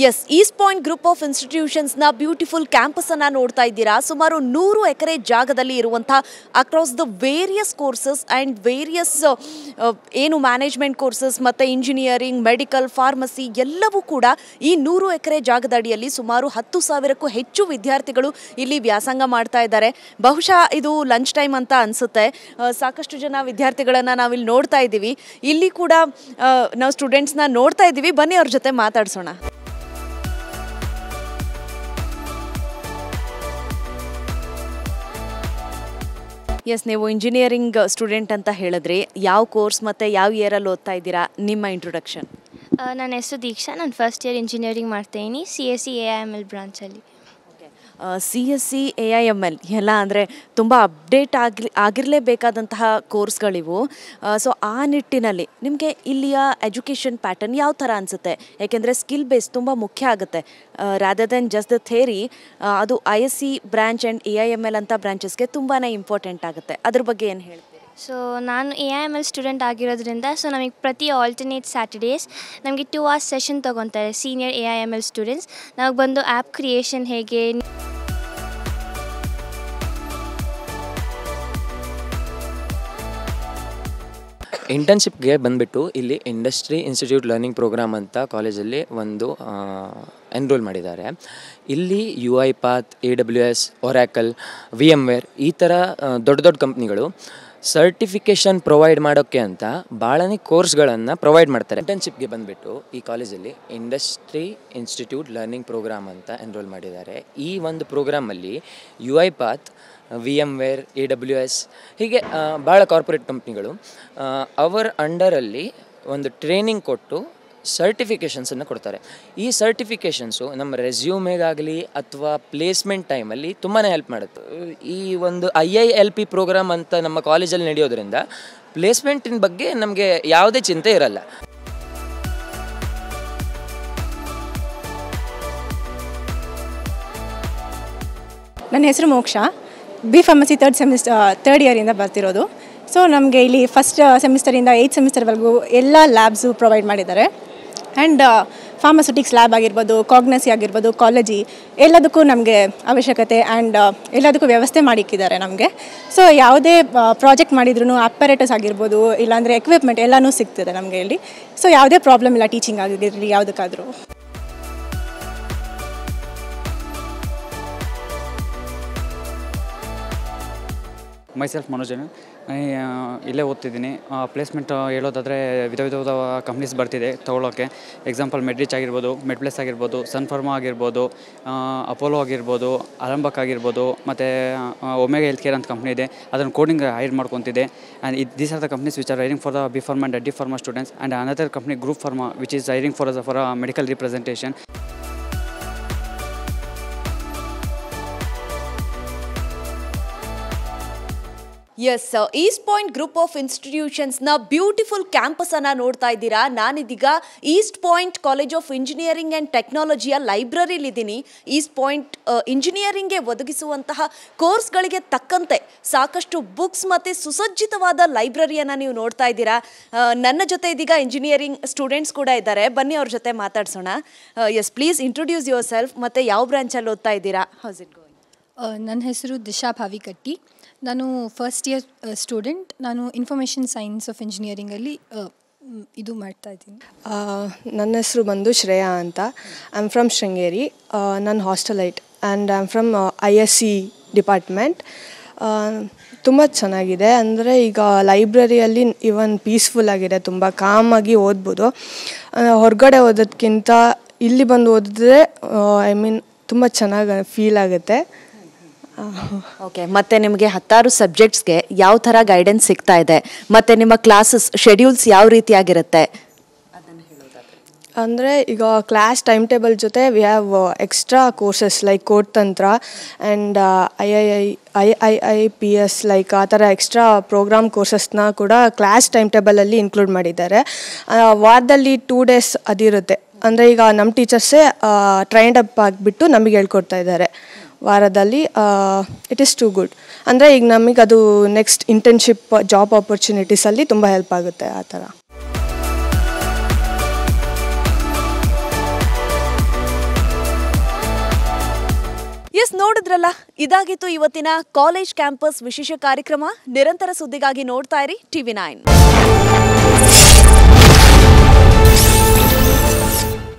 S East Point group of ಇನ್ಸ್ಟಿಟ್ಯೂಷನ್ಸ್ನ beautiful ಕ್ಯಾಂಪಸನ್ನು ನೋಡ್ತಾ ಇದ್ದೀರಾ. ಸುಮಾರು 100 ಎಕರೆ ಜಾಗದಲ್ಲಿ ಇರುವಂಥ across the various courses and various ಏನು ಮ್ಯಾನೇಜ್ಮೆಂಟ್ ಕೋರ್ಸಸ್ ಮತ್ತು ಇಂಜಿನಿಯರಿಂಗ್, ಮೆಡಿಕಲ್, ಫಾರ್ಮಸಿ ಎಲ್ಲವೂ ಕೂಡ ಈ 100 ಎಕರೆ ಜಾಗದ ಅಡಿಯಲ್ಲಿ ಸುಮಾರು 10,000ಕ್ಕೂ ಹೆಚ್ಚು ವಿದ್ಯಾರ್ಥಿಗಳು ಇಲ್ಲಿ ವ್ಯಾಸಂಗ ಮಾಡ್ತಾ ಇದ್ದಾರೆ. ಬಹುಶಃ ಇದು ಲಂಚ್ ಟೈಮ್ ಅಂತ ಅನಿಸುತ್ತೆ. ಸಾಕಷ್ಟು ಜನ ವಿದ್ಯಾರ್ಥಿಗಳನ್ನು ನಾವಿಲ್ಲಿ ನೋಡ್ತಾ ಇದ್ದೀವಿ. ಇಲ್ಲಿ ಕೂಡ ನಾವು ಸ್ಟೂಡೆಂಟ್ಸ್ನ ನೋಡ್ತಾ ಇದ್ದೀವಿ. ಬನ್ನಿ ಅವ್ರ ಜೊತೆ ಮಾತಾಡ್ಸೋಣ. ಎಸ್, ನೀವು ಇಂಜಿನಿಯರಿಂಗ್ ಸ್ಟೂಡೆಂಟ್ ಅಂತ ಹೇಳಿದ್ರಿ. ಯಾವ ಕೋರ್ಸ್ ಮತ್ತು ಯಾವ ಇಯರಲ್ಲಿ ಓದ್ತಾ ಇದ್ದೀರಾ? ನಿಮ್ಮ ಇಂಟ್ರೊಡಕ್ಷನ್. ನನ್ನ ಹೆಸರು ದೀಕ್ಷಾ. ನಾನು ಫಸ್ಟ್ ಇಯರ್ ಇಂಜಿನಿಯರಿಂಗ್ ಮಾಡ್ತಾಯಿದ್ದೀನಿ CSE AIML ಬ್ರಾಂಚಲ್ಲಿ. CSE AIML ಎಲ್ಲ ಅಂದರೆ ತುಂಬ ಅಪ್ಡೇಟ್ ಆಗಿರಲೇಬೇಕಾದಂತಹ ಕೋರ್ಸ್ಗಳಿವು. ಸೊ ಆ ನಿಟ್ಟಿನಲ್ಲಿ ನಿಮಗೆ ಇಲ್ಲಿಯ ಎಜುಕೇಷನ್ ಪ್ಯಾಟರ್ನ್ ಯಾವ ಥರ ಅನಿಸುತ್ತೆ? ಯಾಕೆಂದರೆ ಸ್ಕಿಲ್ ಬೇಸ್ ತುಂಬ ಮುಖ್ಯ ಆಗುತ್ತೆ. Rather then just the theory, ಅದು ISE ಬ್ರ್ಯಾಂಚ್ ಆ್ಯಂಡ್ AIML ಅಂತ ಬ್ರಾಂಚಸ್ಗೆ ತುಂಬಾ ಇಂಪಾರ್ಟೆಂಟ್ ಆಗುತ್ತೆ. ಅದ್ರ ಬಗ್ಗೆ ಏನು ಹೇಳ್ತೀವಿ? ಸೊ ನಾನು AIML ಸ್ಟೂಡೆಂಟ್ ಆಗಿರೋದ್ರಿಂದ ನಮಗೆ ಪ್ರತಿ ಆಲ್ಟರ್ನೇಟ್ ಸ್ಯಾಟರ್ಡೇಸ್ ನಮಗೆ 2 hours ಸೆಷನ್ ತೊಗೊತಾರೆ ಸೀನಿಯರ್ AIML ಸ್ಟೂಡೆಂಟ್ಸ್. ನಮಗೆ ಬಂದು ಆ್ಯಪ್ ಕ್ರಿಯೇಷನ್ ಹೇಗೆ, ಇಂಟರ್ನ್ಶಿಪ್ಗೆ ಬಂದುಬಿಟ್ಟು ಇಲ್ಲಿ ಇಂಡಸ್ಟ್ರಿ ಇನ್ಸ್ಟಿಟ್ಯೂಟ್ ಲರ್ನಿಂಗ್ ಪ್ರೋಗ್ರಾಮ್ ಅಂತ ಕಾಲೇಜಲ್ಲಿ ಒಂದು ಎನ್ರೋಲ್ ಮಾಡಿದ್ದಾರೆ. ಇಲ್ಲಿ UiPath, AWS, Oracle, VMware ಈ ಥರ ದೊಡ್ಡ ದೊಡ್ಡ ಕಂಪ್ನಿಗಳು ಸರ್ಟಿಫಿಕೇಷನ್ ಪ್ರೊವೈಡ್ ಮಾಡೋಕ್ಕೆ ಅಂತ ಭಾಳನೇ ಕೋರ್ಸ್ಗಳನ್ನು ಪ್ರೊವೈಡ್ ಮಾಡ್ತಾರೆ. ಇಂಟರ್ನ್ಶಿಪ್ಗೆ ಬಂದುಬಿಟ್ಟು ಈ ಕಾಲೇಜಲ್ಲಿ ಇಂಡಸ್ಟ್ರಿ ಇನ್ಸ್ಟಿಟ್ಯೂಟ್ ಲರ್ನಿಂಗ್ ಪ್ರೋಗ್ರಾಮ್ ಅಂತ ಎನ್ರೋಲ್ ಮಾಡಿದ್ದಾರೆ. ಈ ಒಂದು ಪ್ರೋಗ್ರಾಮಲ್ಲಿ UiPath, VMware, AWS ಹೀಗೆ ಭಾಳ ಕಾರ್ಪೊರೇಟ್ ಕಂಪ್ನಿಗಳು ಅವರ ಅಂಡರಲ್ಲಿ ಒಂದು ಟ್ರೈನಿಂಗ್ ಕೊಟ್ಟು ಸರ್ಟಿಫಿಕೇಷನ್ಸನ್ನು ಕೊಡ್ತಾರೆ. ಈ ಸರ್ಟಿಫಿಕೇಷನ್ಸು ನಮ್ಮ ರೆಸ್ಯೂಮೆಗಾಗಲಿ ಅಥವಾ ಪ್ಲೇಸ್ಮೆಂಟ್ ಟೈಮಲ್ಲಿ ತುಂಬಾ ಹೆಲ್ಪ್ ಮಾಡುತ್ತೆ. ಈ ಒಂದು IILP ಪ್ರೋಗ್ರಾಮ್ ಅಂತ ನಮ್ಮ ಕಾಲೇಜಲ್ಲಿ ನಡೆಯೋದ್ರಿಂದ ಪ್ಲೇಸ್ಮೆಂಟಿನ ಬಗ್ಗೆ ನಮಗೆ ಯಾವುದೇ ಚಿಂತೆ ಇರಲ್ಲ. ನನ್ನ ಹೆಸರು ಮೋಕ್ಷ. B.Pharmacy third ಇಯರಿಂದ ಬರ್ತಿರೋದು. ಸೊ ನಮಗೆ ಇಲ್ಲಿ ಫಸ್ಟ್ ಸೆಮಿಸ್ಟರಿಂದ 8th ಸೆಮಿಸ್ಟರ್ವರೆಗೂ ಎಲ್ಲ ಲ್ಯಾಬ್ಸು ಪ್ರೊವೈಡ್ ಮಾಡಿದ್ದಾರೆ. ಆ್ಯಂಡ್ ಫಾರ್ಮಸ್ಯೂಟಿಕ್ಸ್ ಲ್ಯಾಬ್ ಆಗಿರ್ಬೋದು, ಕಾಗ್ನಸಿ ಆಗಿರ್ಬೋದು, ಕಾಲೇಜಿ ಎಲ್ಲದಕ್ಕೂ ನಮಗೆ ಅವಶ್ಯಕತೆ ಆ್ಯಂಡ್ ಎಲ್ಲದಕ್ಕೂ ವ್ಯವಸ್ಥೆ ಮಾಡಿಕ್ಕಿದ್ದಾರೆ ನಮಗೆ. ಸೊ ಯಾವುದೇ ಪ್ರಾಜೆಕ್ಟ್ ಮಾಡಿದ್ರೂ ಅಪ್ಪರೇಟಸ್ ಆಗಿರ್ಬೋದು, ಇಲ್ಲಾಂದರೆ ಎಕ್ವಿಪ್ಮೆಂಟ್ ಎಲ್ಲನೂ ಸಿಗ್ತದೆ ನಮಗೆ ಇಲ್ಲಿ. ಸೊ ಯಾವುದೇ ಪ್ರಾಬ್ಲಮ್ ಇಲ್ಲ ಟೀಚಿಂಗ್ ಆಗಿರಲಿ ಯಾವುದಕ್ಕಾದರೂ. ಮೈಸೆಲ್ಫ್ ಮನೋಜ್. ಇಲ್ಲೇ ಓದ್ತಿದ್ದೀನಿ. ಪ್ಲೇಸ್ಮೆಂಟ್ ಹೇಳೋದಾದರೆ ವಿಧ ವಿಧವಾದ ಕಂಪ್ನೀಸ್ ಬರ್ತಿದೆ ತೊಗೊಳ್ಳೋಕ್ಕೆ. ಎಕ್ಸಾಂಪಲ್ ಮೆಡ್ರಿಚ್ ಆಗಿರ್ಬೋದು, ಮೆಡ್ಪ್ಲೇಸ್ ಆಗಿರ್ಬೋದು, ಸನ್ಫಾರ್ಮಾ ಆಗಿರ್ಬೋದು, ಅಪೋಲೋ ಆಗಿರ್ಬೋದು, ಅರಂಬಕ್ ಆಗಿರ್ಬೋದು, ಮತ್ತು ಒಮೆಗಾ ಹೆಲ್ತ್ ಕೇರ್ ಅಂತ ಕಂಪ್ನಿ ಇದೆ. ಅದನ್ನು ಕೋಡಿಂಗ್ ಹೈರ್ ಮಾಡ್ಕೊತಿದೆ. And these are the companies which are hiring for the B.Pharma and D.Pharma students. And another company group pharma which is hiring for medical representation. Yes, East Point group of ಇನ್ಸ್ಟಿಟ್ಯೂಷನ್ಸ್ನ beautiful ಕ್ಯಾಂಪಸನ್ನು ನೋಡ್ತಾ ಇದ್ದೀರಾ. ನಾನಿದೀಗ East Point college of engineering and ಟೆಕ್ನಾಲಜಿಯ ಲೈಬ್ರರಿಲಿದ್ದೀನಿ. East Point ಇಂಜಿನಿಯರಿಂಗ್ಗೆ ಒದಗಿಸುವಂತಹ ಕೋರ್ಸ್ಗಳಿಗೆ ತಕ್ಕಂತೆ ಸಾಕಷ್ಟು ಬುಕ್ಸ್ ಮತ್ತು ಸುಸಜ್ಜಿತವಾದ ಲೈಬ್ರರಿಯನ್ನು ನೀವು ನೋಡ್ತಾ ಇದ್ದೀರಾ. ನನ್ನ ಜೊತೆ ಇದೀಗ ಇಂಜಿನಿಯರಿಂಗ್ ಸ್ಟೂಡೆಂಟ್ಸ್ ಕೂಡ ಇದ್ದಾರೆ. ಬನ್ನಿ ಅವ್ರ ಜೊತೆ ಮಾತಾಡ್ಸೋಣ. Yes, please introduce yourself ಮತ್ತು ಯಾವ ಬ್ರಾಂಚಲ್ಲಿ ಓದ್ತಾ ಇದ್ದೀರಾ? How's it going? ನನ್ನ ಹೆಸರು ದಿಶಾ ಭಾವಿಕಟ್ಟಿ. ನಾನು ಫಸ್ಟ್ ಇಯರ್ ಸ್ಟೂಡೆಂಟ್. ನಾನು ಇನ್ಫಾರ್ಮೇಷನ್ ಸೈನ್ಸ್ ಆಫ್ ಇಂಜಿನಿಯರಿಂಗಲ್ಲಿ ಇದು ಮಾಡ್ತಾಯಿದ್ದೀನಿ. ನನ್ನ ಹೆಸರು ಬಂದು ಶ್ರೇಯಾ ಅಂತ. I am from Sringeri. ನಾನು hostelite and I am from ISC department. ತುಂಬ ಚೆನ್ನಾಗಿದೆ. ಅಂದರೆ ಈಗ ಲೈಬ್ರರಿಯಲ್ಲಿ ಇವನ್ ಪೀಸ್ಫುಲ್ ಆಗಿದೆ, ತುಂಬ ಕಾಮಾಗಿ ಓದ್ಬೋದು. ಹೊರಗಡೆ ಓದೋದಕ್ಕಿಂತ ಇಲ್ಲಿ ಬಂದು ಓದಿದ್ರೆ ತುಂಬ ಚೆನ್ನಾಗಿ ಫೀಲ್ ಆಗುತ್ತೆ. ಓಕೆ, ಮತ್ತು ನಿಮಗೆ 10 ಸಬ್ಜೆಕ್ಟ್ಸ್ಗೆ ಯಾವ ಥರ ಗೈಡೆನ್ಸ್ ಸಿಗ್ತಾ ಇದೆ ಮತ್ತು ನಿಮ್ಮ ಕ್ಲಾಸಸ್ ಶೆಡ್ಯೂಲ್ಸ್ ಯಾವ ರೀತಿಯಾಗಿರುತ್ತೆ? ಅಂದರೆ ಈಗ ಕ್ಲಾಸ್ ಟೈಮ್ ಟೇಬಲ್ ಜೊತೆ we have extra courses like code ತಂತ್ರ ಆ್ಯಂಡ್ IIIPS ಲೈಕ್ ಆ ಥರ ಎಕ್ಸ್ಟ್ರಾ ಪ್ರೋಗ್ರಾಮ್ ಕೋರ್ಸಸ್ನ ಕೂಡ ಕ್ಲಾಸ್ ಟೈಮ್ ಟೇಬಲಲ್ಲಿ ಇನ್ಕ್ಲೂಡ್ ಮಾಡಿದ್ದಾರೆ. ವಾರದಲ್ಲಿ 2 days ಅದಿರುತ್ತೆ. ಅಂದರೆ ಈಗ ನಮ್ಮ ಟೀಚರ್ಸೇ ಟ್ರೈನ್ಡ್ ಅಪ್ ಆಗಿಬಿಟ್ಟು ನಮಗೆ ಹೇಳ್ಕೊಡ್ತಾ ಇದ್ದಾರೆ ವಾರದಲ್ಲಿ. It is too good. ಅಂದರೆ ಈಗ ನಮಗೆ ಅದು ನೆಕ್ಸ್ಟ್ ಇಂಟರ್ನ್ಶಿಪ್ ಜಾಬ್ ಆಪರ್ಚುನಿಟೀಸಲ್ಲಿ ತುಂಬ ಹೆಲ್ಪ್ ಆಗುತ್ತೆ ಆ ಥರ. ಎಸ್, ನೋಡಿದ್ರಲ್ಲ, ಇದಾಗಿತ್ತು ಇವತ್ತಿನ ಕಾಲೇಜ್ ಕ್ಯಾಂಪಸ್ ವಿಶೇಷ ಕಾರ್ಯಕ್ರಮ. ನಿರಂತರ ಸುದ್ದಿಗಾಗಿ ನೋಡ್ತಾ ಇರಿ TV9.